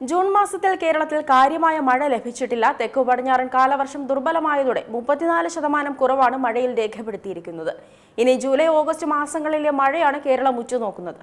June മാസത്തിൽ കേരളത്തിൽ കാര്യമായ മഴ ലഭിച്ചിട്ടില്ല. തെക്കു പടിഞ്ഞാറൻ കാലവർഷം ദുർബലമായതോടെ 34% കുറവാണ് മഴയിൽ രേഖപ്പെടുത്തിയിരിക്കുന്നത്. ഇനി ജൂലൈ ഓഗസ്റ്റ് മാസങ്ങളിലെ മഴയാണ് കേരളം ഉറ്റുനോക്കുന്നത്.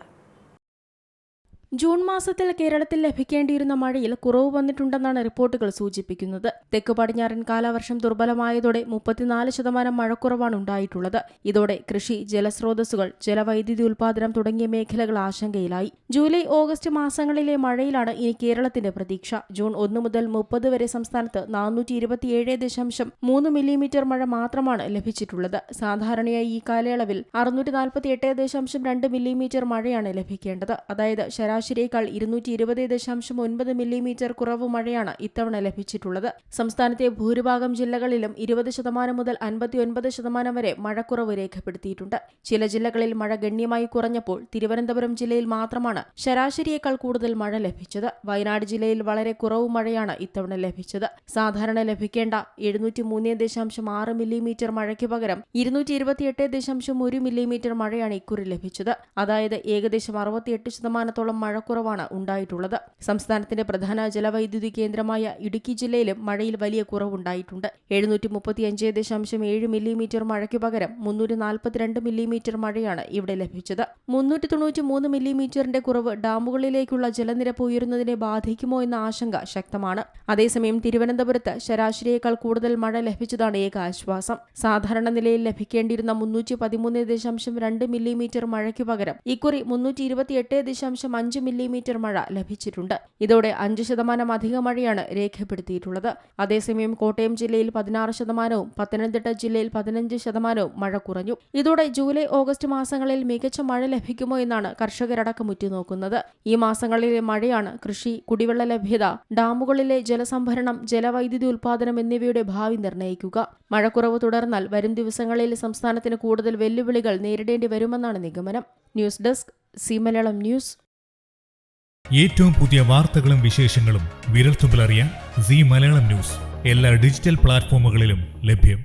ജൂൺ മാസത്തിൽ കേരളത്തിൽ ലഭിക്കേണ്ടിയിരുന്ന മഴയിൽ കുറവ് വന്നിട്ടുണ്ടെന്നാണ് റിപ്പോർട്ടുകൾ സൂചിപ്പിക്കുന്നത്. തെക്കു പടിഞ്ഞാറൻ കാലവർഷം ദുർബലമായതോടെ 34% മഴക്കുറവാണ് ഉണ്ടായിട്ടുള്ളത്. ഇതോടെ കൃഷി, ജലസ്രോതസ്സുകൾ, ജലവൈദ്യുതി ഉൽപാദനം തുടങ്ങിയ മേഖലകൾ ആശങ്കയിലായി. ജൂലൈ ഓഗസ്റ്റ് മാസങ്ങളിലെ മഴയിലാണ് ഇനി കേരളത്തിന്റെ പ്രതീക്ഷ. ജൂൺ 1 മുതൽ 30 വരെ സംസ്ഥാനത്ത് 427.3 മില്ലിമീറ്റർ മഴ മാത്രമാണ് ലഭിച്ചിട്ടുള്ളത്. സാധാരണയായി ഈ കാലയളവിൽ 648.2 മില്ലിമീറ്റർ മഴയാണ് ലഭിക്കേണ്ടത്. അതായത് ശരാശരിയേക്കാൾ 220.9 മില്ലിമീറ്റർ കുറവ് മഴയാണ് ഇത്തവണ ലഭിച്ചിട്ടുള്ളത്. സംസ്ഥാനത്തെ ഭൂരിഭാഗം ജില്ലകളിലും 20% മുതൽ 59% വരെ മഴക്കുറവ് രേഖപ്പെടുത്തിയിട്ടുണ്ട്. ചില ജില്ലകളിൽ മഴ ഗണ്യമായി കുറഞ്ഞപ്പോൾ തിരുവനന്തപുരം ജില്ലയിൽ മാത്രമാണ് ശരാശരിയേക്കാൾ കൂടുതൽ മഴ ലഭിച്ചത്. വയനാട് ജില്ലയിൽ വളരെ കുറവ് മഴയാണ് ഇത്തവണ ലഭിച്ചത്. സാധാരണ ലഭിക്കേണ്ട 703.6 മില്ലിമീറ്റർ മഴയ്ക്ക് പകരം 228.1 മില്ലിമീറ്റർ മഴയാണ് ഇക്കുറി ലഭിച്ചത്. അതായത് ഏകദേശം 68% മഴക്കുറവാണ് ഉണ്ടായിട്ടുള്ളത്. സംസ്ഥാനത്തിന്റെ പ്രധാന ജലവൈദ്യുതി കേന്ദ്രമായ ഇടുക്കി ജില്ലയിലും മഴയിൽ വലിയ കുറവുണ്ടായിട്ടുണ്ട്. 735.7 മില്ലിമീറ്റർ മഴയ്ക്കു പകരം 342 മില്ലിമീറ്റർ മഴയാണ് ഇവിടെ ലഭിച്ചത്. 393 മില്ലിമീറ്ററിന്റെ കുറവ് ഡാമുകളിലേക്കുള്ള ജലനിരപ്പ് ഉയരുന്നതിനെ ബാധിക്കുമോ എന്ന ആശങ്ക ശക്തമാണ്. അതേസമയം തിരുവനന്തപുരത്ത് ശരാശരിയേക്കാൾ കൂടുതൽ മഴ ലഭിച്ചതാണ് ഏക ആശ്വാസം. സാധാരണ നിലയിൽ ലഭിക്കേണ്ടിയിരുന്ന 313.2 മില്ലിമീറ്റർ മഴയ്ക്കു പകരം ഇക്കുറി 328.5 മില്ലിമീറ്റർ മഴ ലഭിച്ചിട്ടുണ്ട്. ഇതോടെ 5% അധിക മഴയാണ് രേഖപ്പെടുത്തിയിട്ടുള്ളത്. അതേസമയം കോട്ടയം ജില്ലയിൽ 16%, പത്തനംതിട്ട ജില്ലയിൽ 15% മഴ കുറഞ്ഞു. ഇതോടെ ജൂലൈ ഓഗസ്റ്റ് മാസങ്ങളിൽ മികച്ച മഴ ലഭിക്കുമോ എന്നാണ് കർഷകരടക്കം ഉറ്റുനോക്കുന്നത്. ഈ മാസങ്ങളിലെ മഴയാണ് കൃഷി, കുടിവെള്ള ലഭ്യത, ഡാമുകളിലെ ജലസംഭരണം, ജലവൈദ്യുതി ഉൽപാദനം എന്നിവയുടെ ഭാവി നിർണ്ണയിക്കുക. മഴക്കുറവ് തുടർന്നാൽ വരും ദിവസങ്ങളിൽ സംസ്ഥാനത്തിന് കൂടുതൽ വെല്ലുവിളികൾ നേരിടേണ്ടി വരുമെന്നാണ് നിഗമനം. News desk C Malayalam news. ഏറ്റവും പുതിയ വാർത്തകളും വിശേഷങ്ങളും വിരൽത്തുമ്പിലറിയാൻ സി മലയാളം ന്യൂസ് എല്ലാ ഡിജിറ്റൽ പ്ലാറ്റ്ഫോമുകളിലും ലഭ്യം.